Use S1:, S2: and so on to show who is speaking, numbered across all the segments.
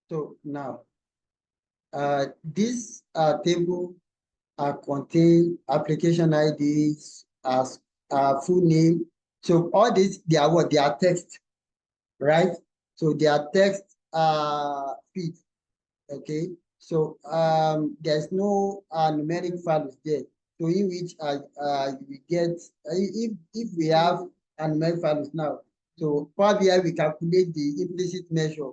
S1: So now, this table contain application IDs as full name. So all this, they are what? They are text, right? So they are text feed. Okay. So there's no numeric values there. So in which we get if we have numeric values now. So probably we calculate the implicit measure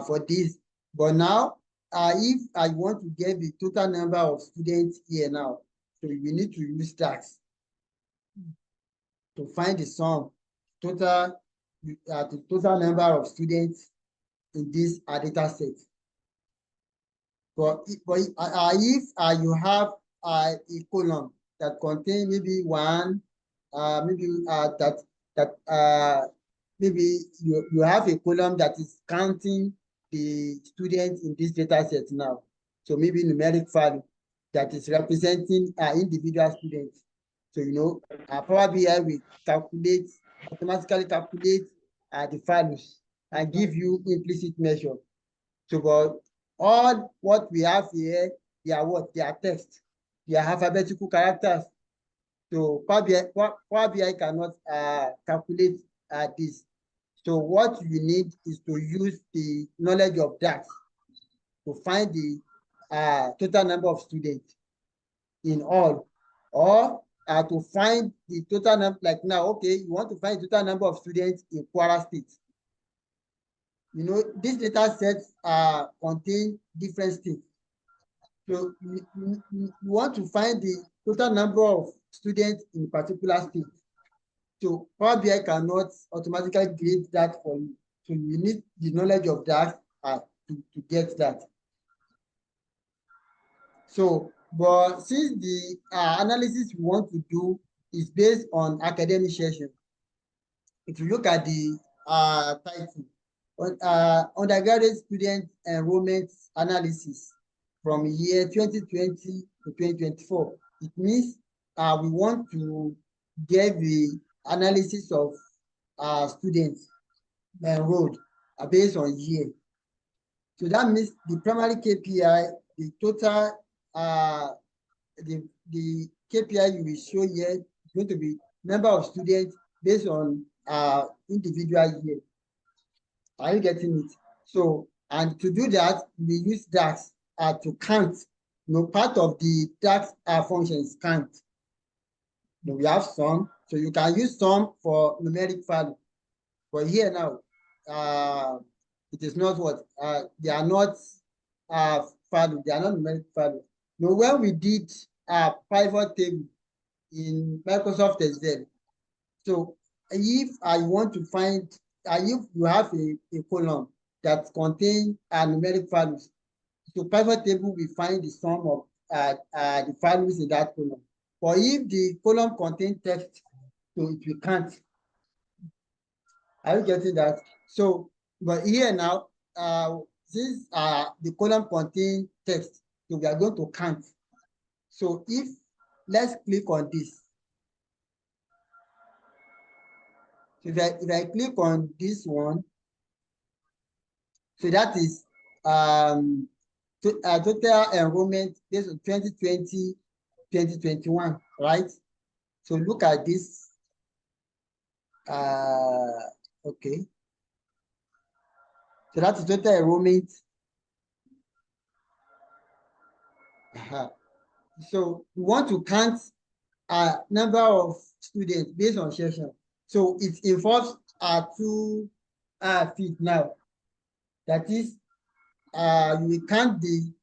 S1: for this. But now if I want to get the total number of students here now, so we need to use DAX to find the sum total the total number of students in this data set. But if you have a column that contain maybe one, maybe maybe you have a column that is counting the students in this data set now. So maybe numeric value that is representing individual students. So Power BI will automatically calculate the values and give you implicit measure. So, but all what we have here, they are what? They are text. They are alphabetical characters. So Power BI cannot calculate this. So what you need is to use the knowledge of DAX to find the total number of students in all, or to find the total number, like now, okay, you want to find the total number of students in Kwara State. These data sets contain different states. So you want to find the total number of students in a particular state. So Power BI cannot automatically create that for you. So you need the knowledge of that to get that. So, but since the analysis we want to do is based on academic session, if you look at the title, undergraduate student enrollment analysis from year 2020 to 2024, it means we want to get the analysis of students enrolled based on year. So that means the primary KPI, the total, the KPI you will show here is going to be number of students based on individual year. Are you getting it? So, and to do that, we use DAX to count. Part of the DAX function is count. We have sum, so you can use sum for numeric value. But here now, it is not what they are not value. They are not numeric value. When we did pivot table in Microsoft Excel, so if I want to find, if you have a column that contains numeric values, so pivot table will find the sum of the values in that column. But if the column contains text, so it will count. Are you getting that? So, but here now, since the column contains text, so we are going to count. So let's click on this. So if I click on this one, so that is total enrollment based on 2020, 2021, right? So look at this. Okay. So that is total enrollment. So we want to count number of students based on session. So it involves two feet now. That is, we count the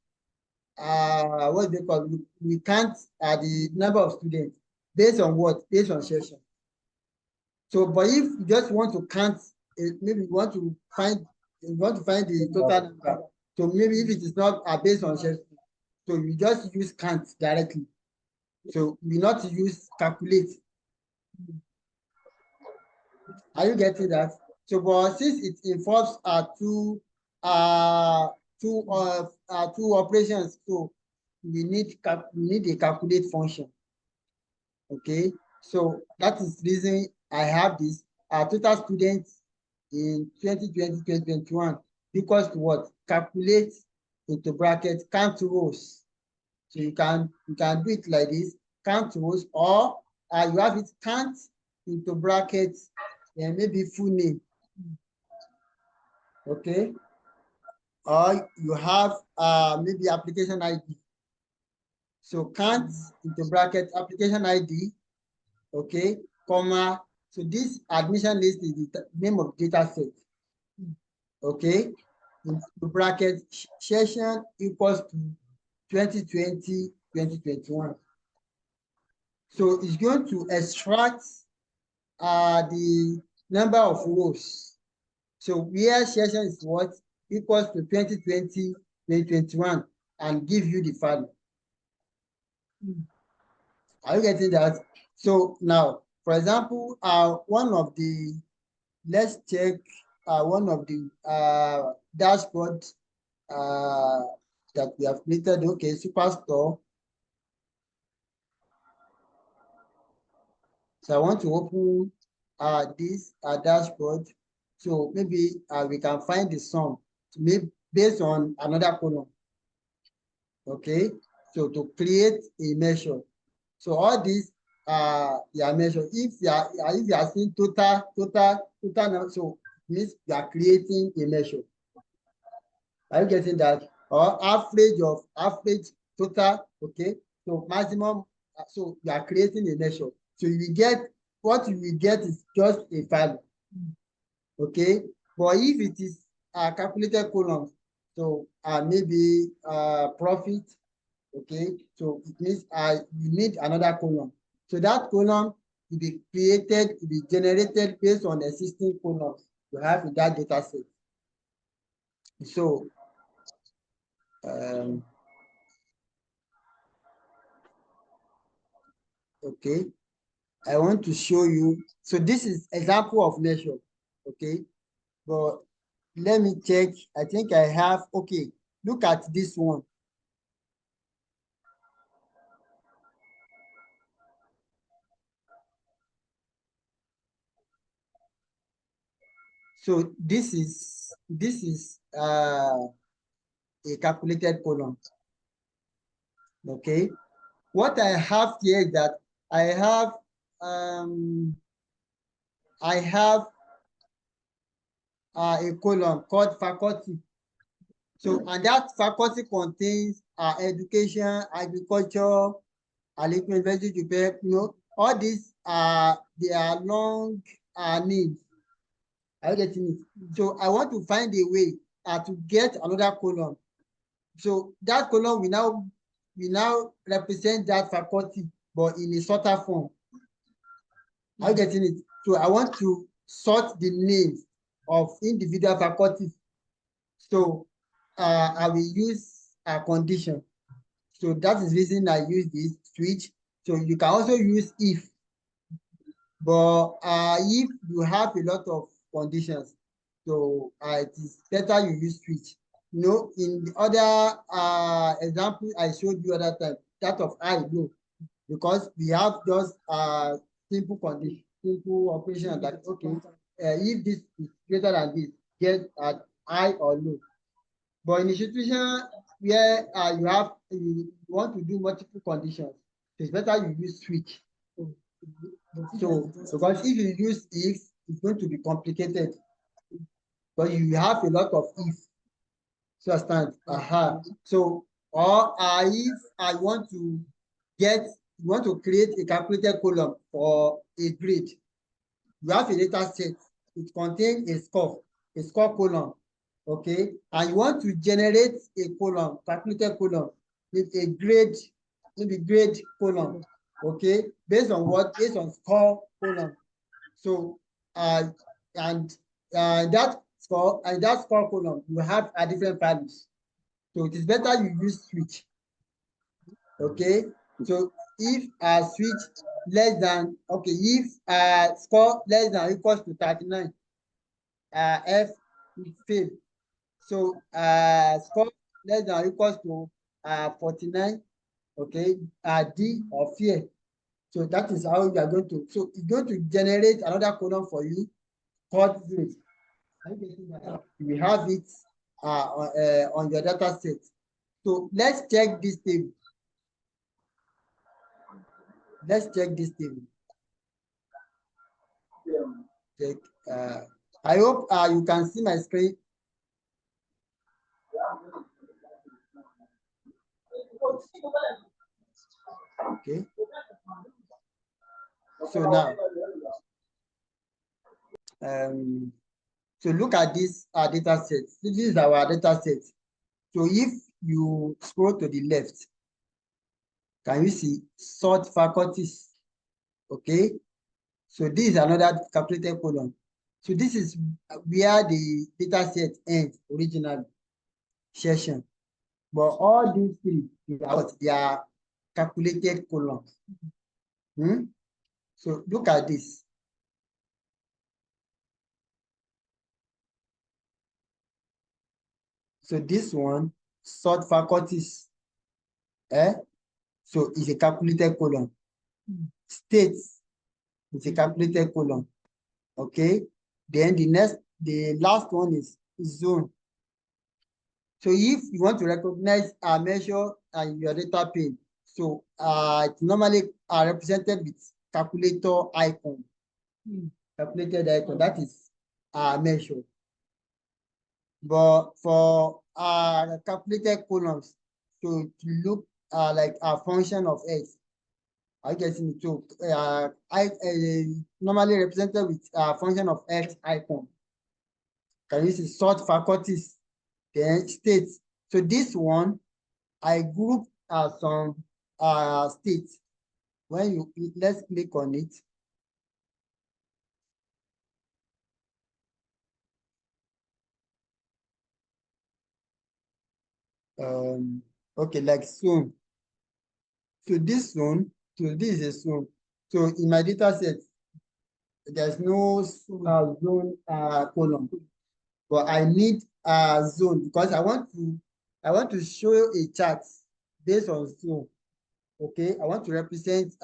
S1: what they call, we count the number of students based on what? Based on session. So, but if you just want to count, maybe you want to find the total number. So maybe if it is not based on session, so you just use count directly. So we not use calculate. Are you getting that? So, but since it involves two operations, so we need a calculate function. Okay, so that is the reason I have this total students in 2020, 2021. equals to what? Calculate into bracket count rows. So you can do it like this, count rows, or you have it count into brackets and maybe full name. Okay. Or you have maybe application ID. So count into bracket application ID, okay, comma. So this admission list is the name of data set. Okay. Into bracket session equals to 2020-2021. So it's going to extract the number of rows. So where session is what? Equals to 2020-2021 and give you the value. Are you getting that? So now, for example, one of the, let's check one of the dashboard that we have created. Okay, Superstore. So I want to open this dashboard. So maybe we can find the sum maybe based on another column. Okay, so to create a measure. So all these you are measured. If you are seeing total, so means you are creating a measure. Are you getting that? Or average of average total, okay? So maximum, so you are creating a measure. So you will get, what you will get is just a value, okay? But if it is calculated columns, so maybe profit, okay? So it means you need another column. So that column will be created, will be generated based on existing columns you have in that data set. So okay, I want to show you. So this is example of measure, okay? But let me check. I think I have, okay, look at this one. So this is a calculated column, okay? What I have here is that I have a column called faculty. So, and that faculty contains education, agriculture, university, you know, all these they are long names. Are you getting it? So I want to find a way to get another column. So that column we now represent that faculty, but in a shorter form. Are you getting it? So I want to sort the names of individual faculties. So I will use a condition. So that is the reason I use this switch. So you can also use if, but if you have a lot of conditions, so it is better you use switch. You know, in the other example I showed you other time, that of I no, because we have just simple condition, simple operation that okay, if this is greater than this, get at I or no. But in a situation where you want to do multiple conditions, it's better you use switch. So because if you use if, it's going to be complicated. But you have a lot of if. So understand? So or if I want to create a calculated column for a grade, you have a data set. It contains a score column, okay? And you want to generate a column, calculated column, with a grade, maybe grade column, okay? Based on what? Based on score column. So and that score column, you have different values. So it is better you use switch, okay? So if switch less than, okay, if score less than or equals to 39, F will fail. So score less than or equals to 49, okay, D or fear. So that is how you are going to, so it's going to generate another column for you called grade. We have it on your data set. So let's check this table. Let's check this table. Check. I hope you can see my screen. Okay. So now, so look at this data set. This is our data set. So if you scroll to the left, can you see sort faculties? Okay. So this is another calculated column. So this is where the data set ends originally, session. But all these three, they are calculated columns. So look at this. So this one, sort faculties, so it's a calculated column. States is a calculated column. Okay. Then the last one is zone. So if you want to recognize a measure and your data pane, so it's normally represented with calculator icon. Calculated icon, that is measure. But for calculated columns, so to look like a function of x, I guess in so normally represented with a function of x icon. Can you see sort faculties, then states? So this one, I group some states. When you let's click on it. Okay, like zone. So this zone, so this is a zone. So in my data set, there's no zone column, but I need a zone because I want to show a chart based on zone. Okay, I want to represent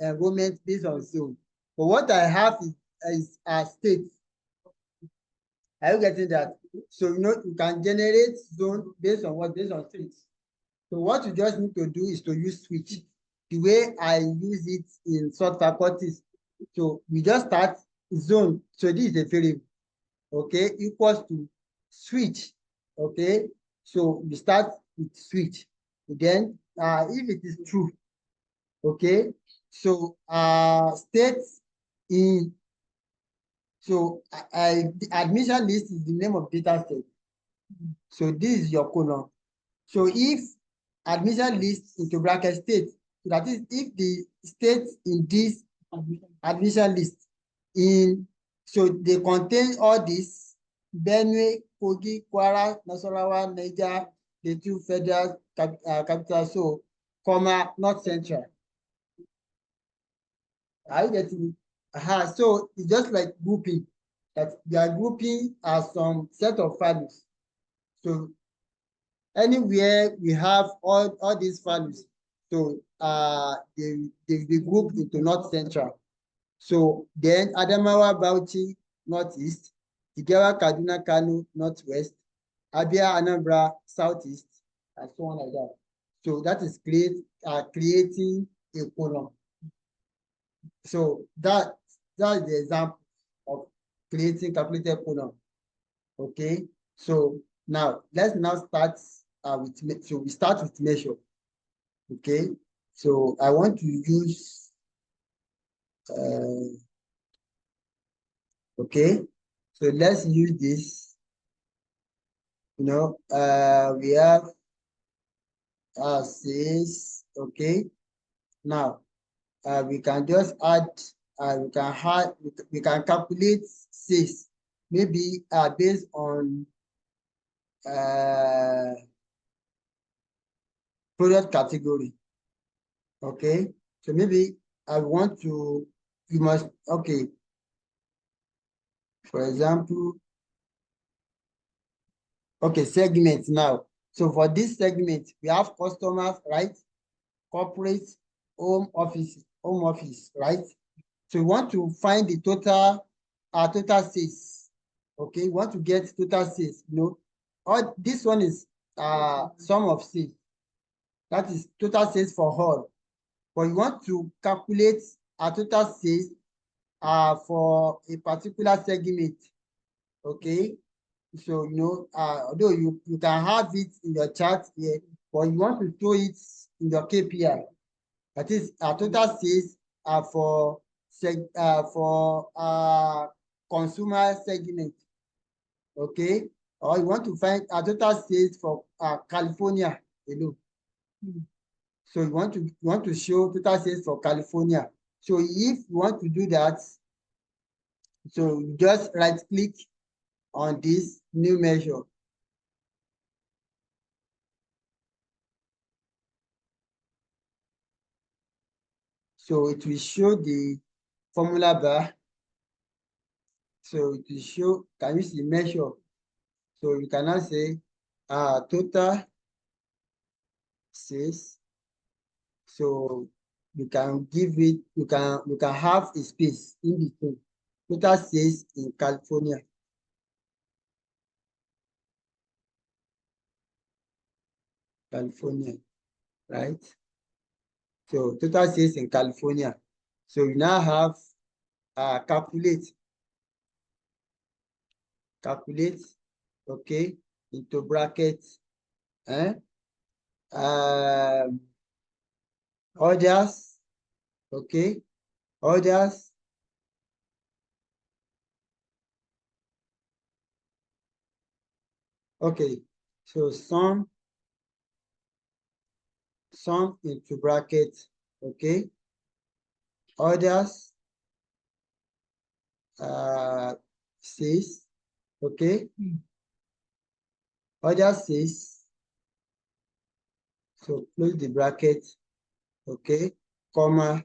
S1: enrollment based on zone. But what I have is a state. Are you getting that? So you can generate zone based on what? Based on states. So what you just need to do is to use switch. The way I use it in sort faculties. So we just start zone. So this is a variable, okay, equals to switch. Okay. So we start with switch. Then if it is true, okay, so states in, so the admission list is the name of data set. So this is your column. So if admission list into bracket state, so that is if the state in this admission list in, so they contain all this Benue, Kogi, Kwara, Nasarawa, Niger, the two federal capital, so comma, not central. Are you getting it? So it's just like grouping, that they are grouping as some set of values. So anywhere we have all these values, so they group into North Central. So then Adamawa, Bauchi, Northeast, Jigawa, Kaduna, Kano, Northwest, Abia, Anambra, Southeast, and so on like that. So that is creating a column. So that is the example of creating calculated column. Okay. So now let's start with, so we start with measure. Okay. So I want to use okay. So let's use this. We have says, okay. Now we can just add, we can calculate says, maybe based on product category. Okay, so maybe I want to, you must, okay, for example, okay, segment now. So for this segment, we have customers, right? Corporate, home office, right? So we want to find the total sales. Okay, we want to get total sales, All this one is sum of sales. That is total sales for all. But you want to calculate a total sales for a particular segment. Okay. So although you can have it in your chart here, but you want to show it in your KPI. That is total sales for consumer segment. Okay. Or you want to find a total sales for California alone. So you want to show total sales for California. So if you want to do that, so you just right click on this new measure. So it will show the formula bar. So it will show, can you see measure? So you can now say total sales. So you can give it, you can have a space in between. Total sales in California. California, right? So total sales in California. So you now have calculate, okay, into brackets, orders, okay, orders, okay. So sum into brackets, okay, orders, sales, okay, orders sales. So close the bracket, okay, comma,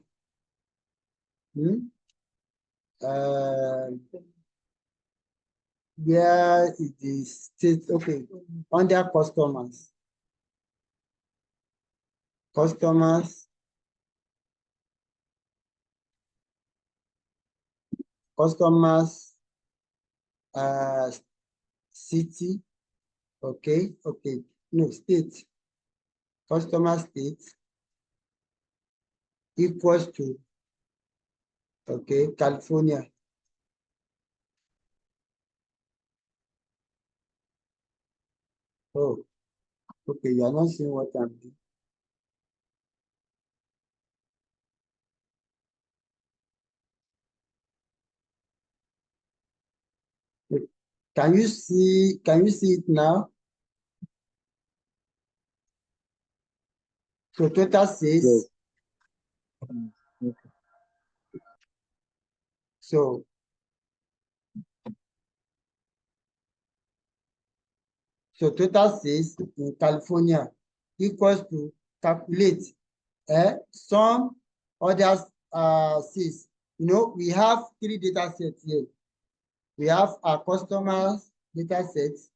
S1: where is the state? Okay, under customers, customers, city, okay, no, state, customer state equals to, okay, California. Oh, okay, you are not seeing what I'm doing. Can you see it now? So total sales. Yes. So total sales in California equals to calculate some others sales. We have 3 data sets here. We have our customers data sets,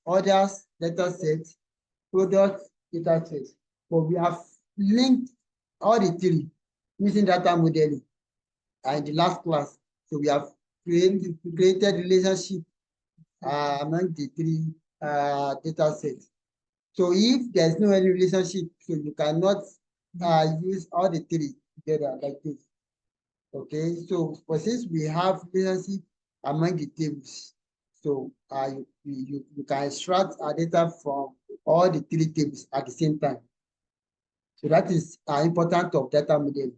S1: others data sets, product data sets. But we have linked all the 3 using data modeling in the last class. So we have created relationship among the 3 data sets. So if there's no any relationship, so you cannot use all the 3 together like this. Okay, so but since we have relationship among the tables, so you can extract data from all the 3 tables at the same time. So that is important of data modeling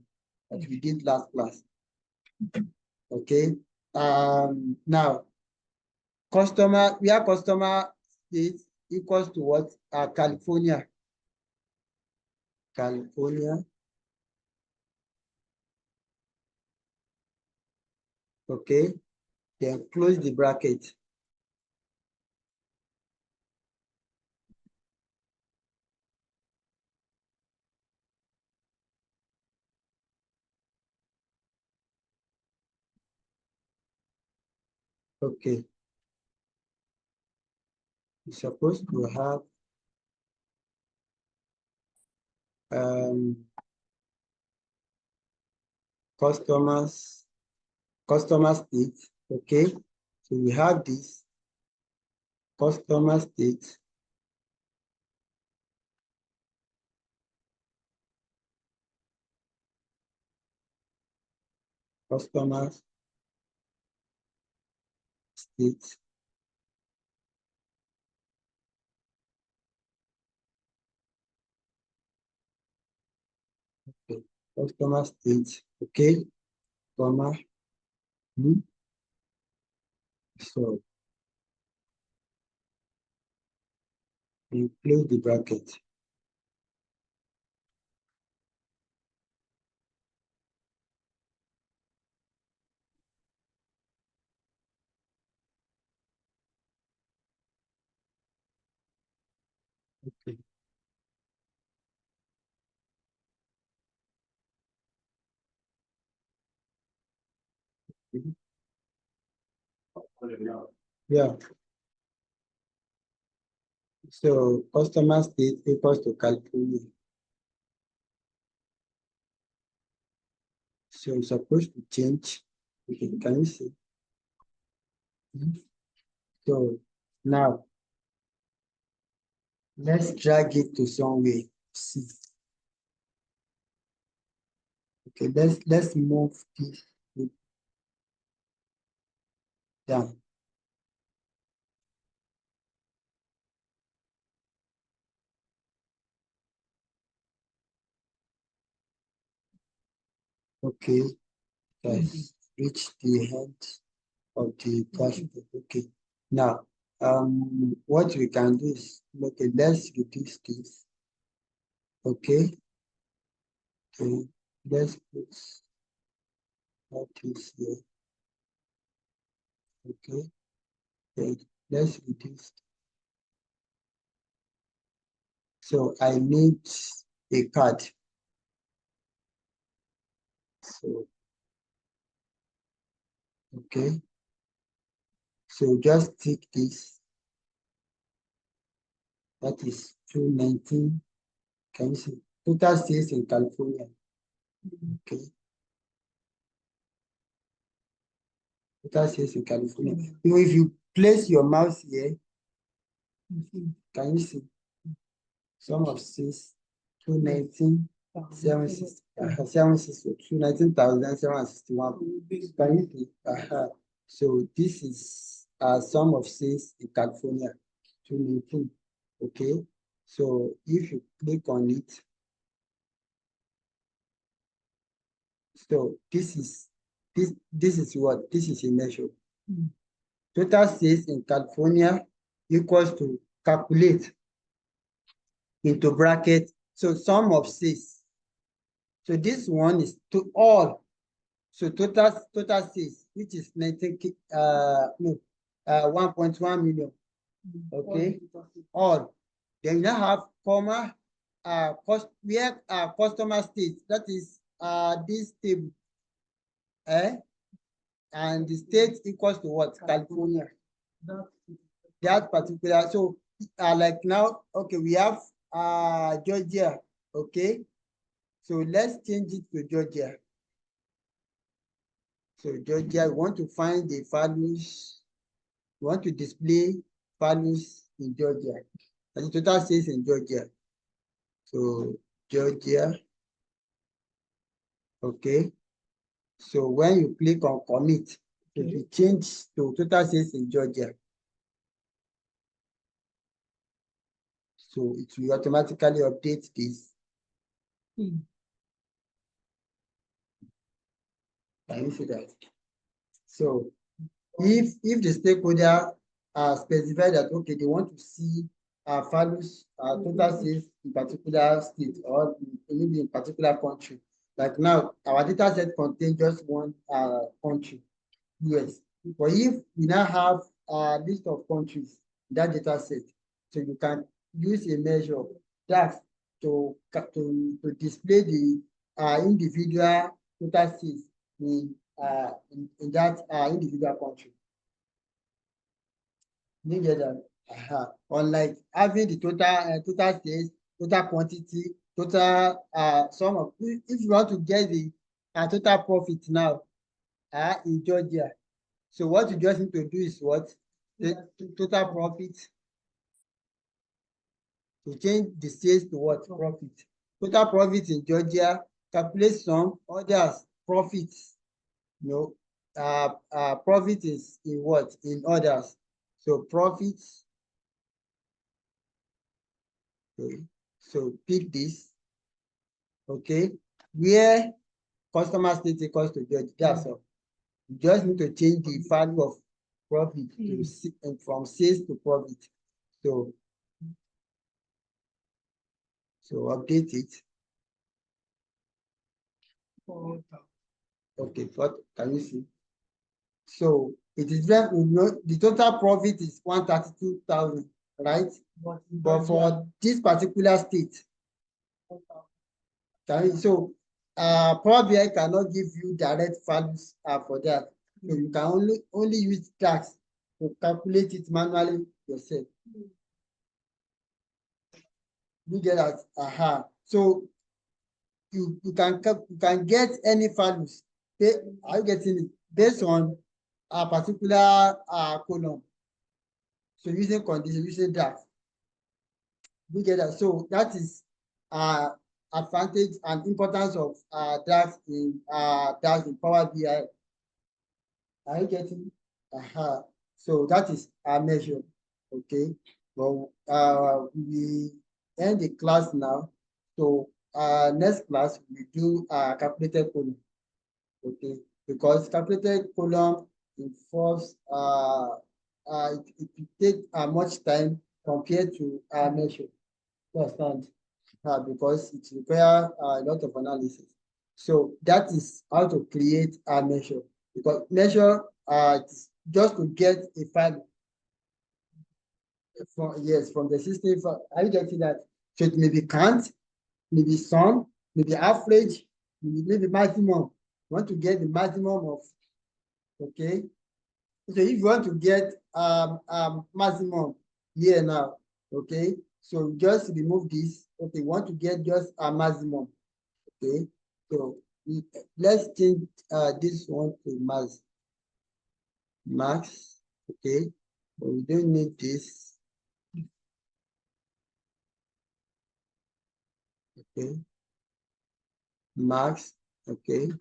S1: that we did last class. Okay, now where customer state equals to what? California. Okay, then close the bracket. Okay, you're supposed to have customer state. Okay, so we have this. customer state, customer state, okay. Customer state, okay, comma, so you close the bracket. Okay. Yeah. So customer state equals to California. So it's supposed to change. Okay, can you see? So now let's drag it to somewhere. See. Okay, let's move this down. Okay, let's reach the head of the dashboard. Okay. Now, what we can do is, okay, let's reduce this. Okay. Okay. Let's put that is here. Okay. Okay. Let's reduce. So I need a card. So, okay. So just take this. That is 219. Can you see? Total sales in California. Okay. Total sales in California. If you place your mouse here, can you see? Sum of six, 219, 760, 219,761. Can you see? So this is sum of six in California, 219. Okay. So if you click on it, so this is what? This is a measure. Total sales in California equals to calculate into bracket. So sum of six. So this one is to all. So total sales, which is 1.1 million. Okay. All. Then you now have comma where customer state, that is this table. And the state equals to what? California. That particular. So like now, okay, we have Georgia. Okay. So let's change it to Georgia. So Georgia, we want to find the values. We want to display values in Georgia. And the total sales in Georgia. So Georgia. Okay. So when you click on commit, it will change to total sales in Georgia. So it will automatically update this. Can you see that? So if the stakeholder specify that, okay, they want to see values, total sales in particular state or maybe in particular country. Like now, our data set contains just one country, US. But if we now have a list of countries in that data set, so you can use a measure DAX to display the individual total sales in that individual country. You get that? Unlike having the total sales, total quantity, total sum of. If you want to get the total profit now in Georgia, so what you just need to do is what? the total profit. To change the sales to what? Profit. Total profit in Georgia, calculate some others profits. No, profit is in what? In others. So profits. Okay. So pick this. Okay. Where customer state equals to Georgia. That's all. You just need to change the value of profit to from sales to profit. So update it. Okay, what can you see? So it is very, the total profit is 132,000, right? But for this particular state, so PowerBI cannot give you direct values for that. So you can only use DAX to calculate it manually yourself. You get that? So you can get any values. Are you getting it? Based on a particular column. So using condition, using DAX. You get that? So that is advantage and importance of DAX in Power BI. Are you getting? So that is our measure. Okay. Well, we end the class now. So next class we do calculated column. Okay, because calculated column involves it take much time compared to measure. You understand? Because it requires a lot of analysis. So that is how to create a measure. Because measure it's just to get a file from the system. Are you getting that? So it may be count, maybe sum, maybe average, maybe maximum. You want to get the maximum of, okay. So if you want to get maximum here now, okay. So just remove this. Okay, you want to get just a maximum. Okay, so let's change this one to max. Okay, but we don't need this. Okay, max. Okay.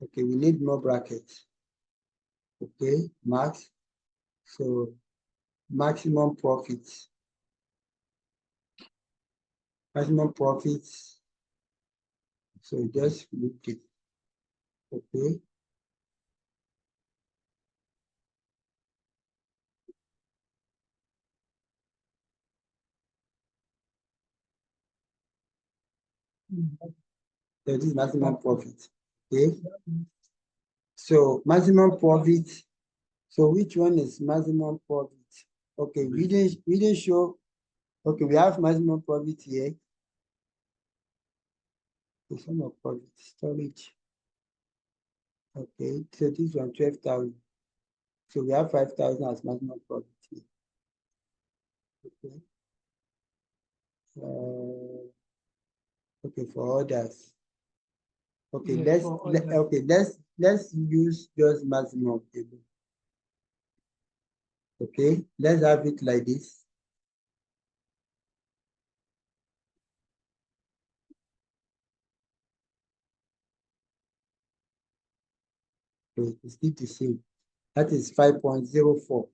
S1: Okay, we need more brackets. Okay, max. So maximum profits. Maximum profits. So just look it. Okay. So this is maximum profit. Okay. So maximum profit. So which one is maximum profit? Okay, we didn't show. Okay, we have maximum profit here. The sum of profit storage. Okay, so this one 12,000. So we have 5,000 as maximum profit here. Okay. Okay, for others. Okay, yes, let's use just maximum table. Okay, let's have it like this. So it's still the same. That is 5.04.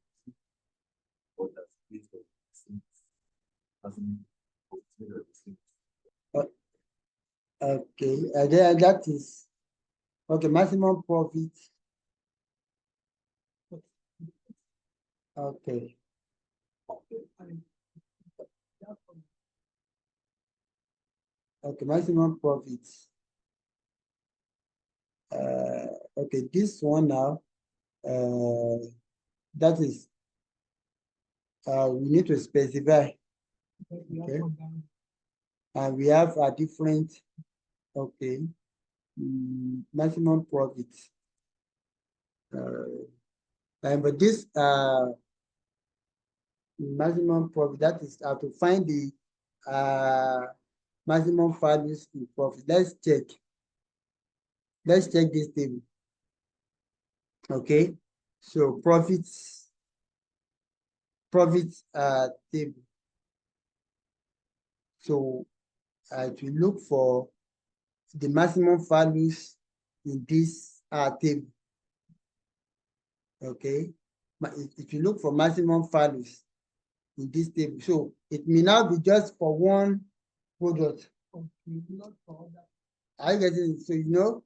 S1: Okay, and then that is okay, maximum profit. Okay. Okay, maximum profits. Okay, this one now, that is, we need to specify. Okay. And we have a different, okay, maximum profits. But this maximum profit, that is how to find the maximum values in profit. Let's check this table. Okay, so profit table. So it will look for the maximum values in this table. Okay, it will look for maximum values in this table. So it may now be just for one product. Okay, not for other. Are you getting it? So you know,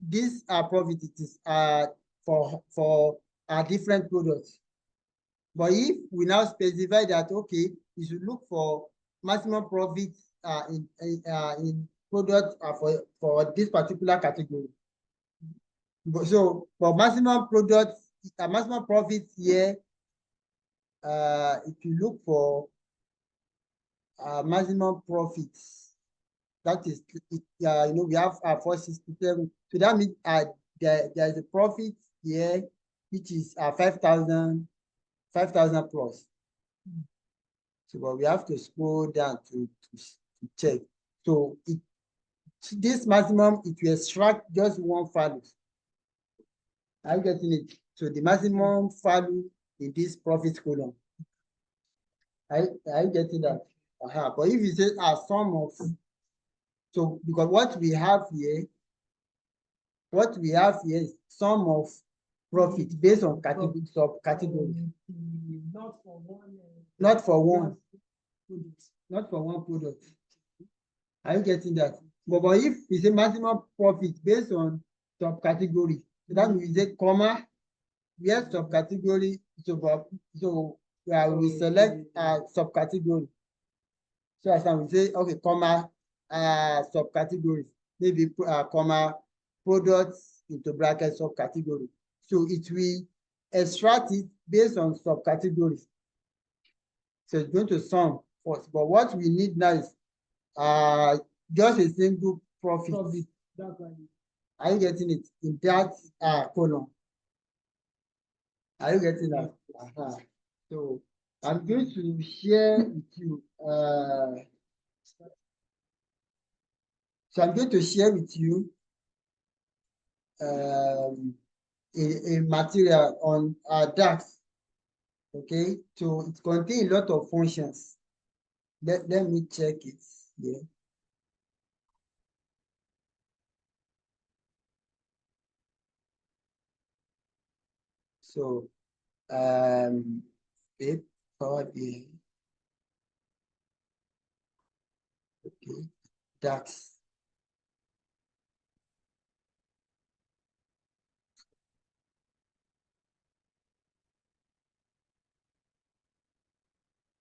S1: this profit it is for different products. But if we now specify that, okay, you should look for maximum profit in product for this particular category. So for maximum product, maximum profit here, if you look for maximum profits, that is, you know, we have 467. So that means there is a profit here, which is 5,000 plus. So, but we have to scroll down to check. So this maximum, it will extract just one value. Are you getting it? So the maximum value in this profit column. Are you getting that? But if you say a sum of, so because what we have here is sum of profit based on category subcategory. Not for one. Not for one product. Are you getting that? But if we say maximum profit based on subcategory, so that means we say comma, where subcategory, so we select subcategory. So as we say, okay, comma, subcategories, maybe comma, products into bracket subcategory. So it will extract it based on subcategories. So it's going to sum first. But what we need now is just a single profit. Are you getting it in that column? Are you getting that? So I'm going to share with you. So I'm going to share with you a material on DAX. Okay, so it contains a lot of functions. Let me check it here. So PowerBI. Okay, DAX.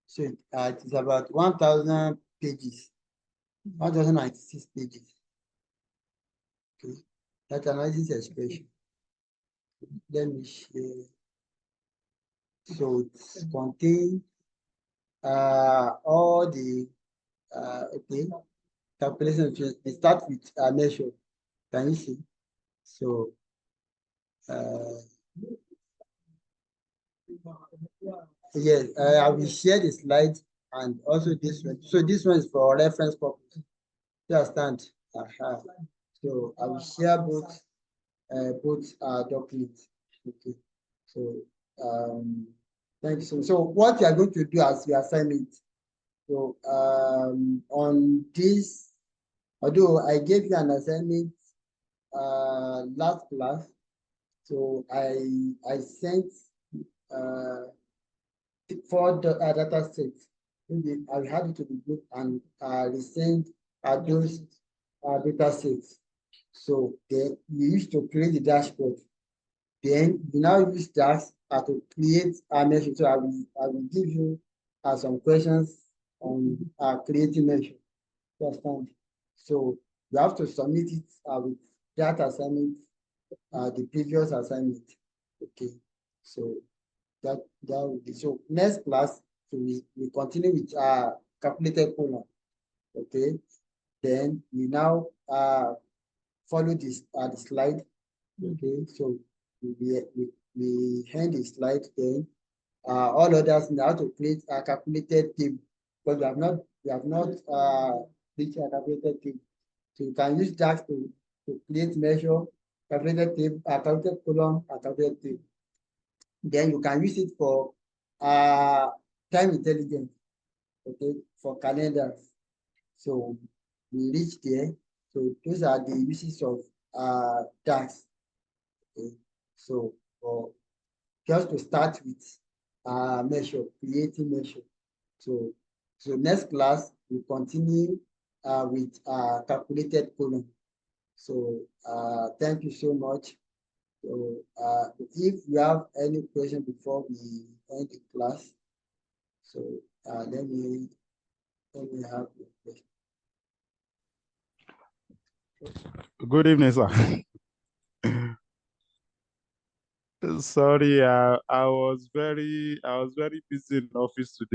S1: So it is about 1,000 pages, 1,096 pages. Okay, that analysis expression. Let me share. So it contains all the okay calculation. We start with a measure. Can you see? So yes, I will share the slide and also this one. So this one is for reference purpose. You understand? So I will share both documents. Okay. So thank you. So what you are going to do as your assignment. So on this, although I gave you an assignment last class, so I sent 4 data sets. Maybe I had it to the group and resend those data sets. So then we used to create the dashboard. Then we now use that to create a measure. So I will give you some questions on creating measure. Understand? So you have to submit it with that assignment, the previous assignment. Okay. So that will be so. Next class, so we continue with calculated column. Okay. Then we now follow this the slide. Okay. So we hand the slide, then all others now to create a calculated table, because we have not reached a calculated table. So you can use that to create measure, calculated table, calculated column, and calculated table. Then you can use it for time intelligence, okay, for calendars. So we reach there. So those are the uses of DAX. Okay. So just to start with measure, creating measure. So next class we continue with calculated column. So thank you so much. So if you have any question before we end the class, so let me have your question.
S2: Good evening, sir. Sorry, I was very busy in office today.